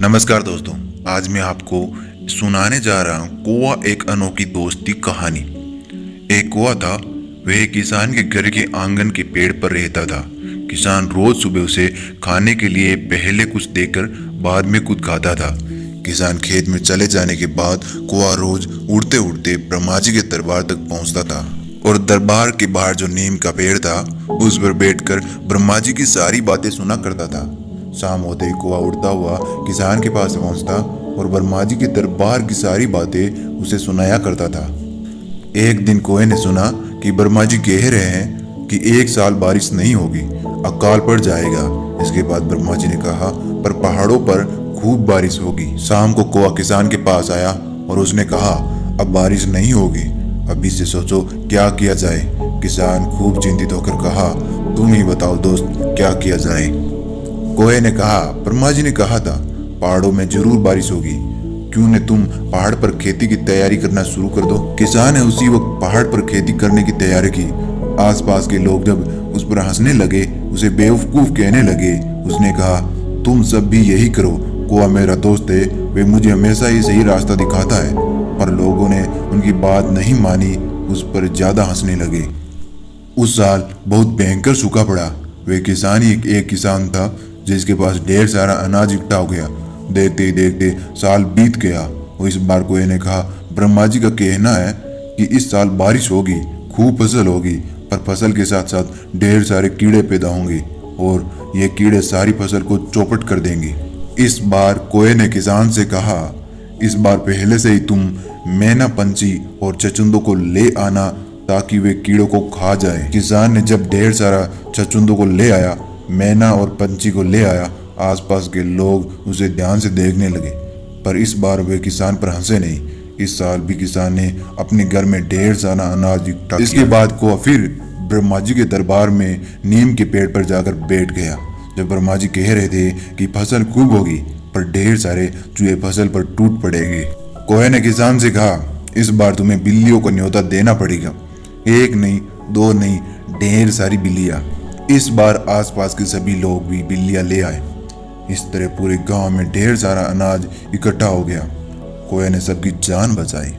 नमस्कार दोस्तों, आज मैं आपको सुनाने जा रहा हूँ कौवा एक अनोखी दोस्ती कहानी। एक कौवा था। वह एक किसान के घर के आंगन के पेड़ पर रहता था। किसान रोज सुबह उसे खाने के लिए पहले कुछ देकर बाद में कुछ खाता था। किसान खेत में चले जाने के बाद कौवा रोज उड़ते उड़ते ब्रह्मा जी के दरबार तक पहुंचता था और दरबार के बाहर जो नीम का पेड़ था उस पर बैठकर ब्रह्मा जी की सारी बातें सुना करता था। शाम होते ही कौवा उड़ता हुआ किसान के पास पहुंचता और ब्रह्मा जी के दरबार की सारी बातें उसे सुनाया करता था। एक दिन कौवे ने सुना कि ब्रह्मा जी कह रहे हैं कि एक साल बारिश नहीं होगी, अकाल पड़ जाएगा। इसके बाद ब्रह्मा जी ने कहा पर पहाड़ों पर खूब बारिश होगी। शाम को कौवा किसान के पास आया और उसने कहा अब बारिश नहीं होगी, अभी से सोचो क्या किया जाए। किसान खूब चिंतित होकर कहा तुम ही बताओ दोस्त, क्या किया जाए। कौवे ने कहा ब्रह्मा जी ने कहा था पहाड़ों में जरूर बारिश होगी, क्यों न तुम पहाड़ पर खेती की तैयारी करना शुरू कर दो। किसान ने उसी वक्त पहाड़ पर खेती करने की तैयारी की। आसपास के लोग जब उस पर हंसने लगे, उसे बेवकूफ कहने लगे, उसने कहा तुम सब भी यही करो। कौवा मेरा दोस्त है, वे मुझे हमेशा ही सही रास्ता दिखाता है। पर लोगों ने उनकी बात नहीं मानी, उस पर ज्यादा हंसने लगे। उस साल बहुत भयंकर सूखा पड़ा। वे किसान ही एक किसान था जिसके पास ढेर सारा अनाज इकट्ठा हो गया। देखते ही देखते साल बीत गया और इस बार कौवे ने कहा ब्रह्मा जी का कहना है कि इस साल बारिश होगी, खूब फसल होगी, पर फसल के साथ साथ ढेर सारे कीड़े पैदा होंगे और ये कीड़े सारी फसल को चौपट कर देंगे। इस बार कौवे ने किसान से कहा इस बार पहले से ही तुम मैना पंछी और चचुंदों को ले आना ताकि वे कीड़ों को खा जाए। किसान ने जब ढेर सारा चचुंदों को ले आया, मैना और पंछी को ले आया, आसपास के लोग उसे ध्यान से देखने लगे, पर इस बार वे किसान पर हंसे नहीं। इस साल भी किसान ने अपने घर में ढेर सारा अनाज इकट्ठा किया। इसके बाद कौवा फिर ब्रह्मा जी के दरबार में नीम के पेड़ पर जाकर बैठ गया। जब ब्रह्मा जी कह रहे थे कि फसल खूब होगी, पर ढेर सारे चूहे फसल पर टूट पड़ेंगे। कौवे ने किसान से कहा इस बार तुम्हें बिल्लियों को न्योता देना पड़ेगा, एक नहीं, दो नहीं, ढेर सारी बिल्लियां। इस बार आसपास के सभी लोग भी बिल्लियां ले आए। इस तरह पूरे गांव में ढेर सारा अनाज इकट्ठा हो गया। कौवे ने सबकी जान बचाई।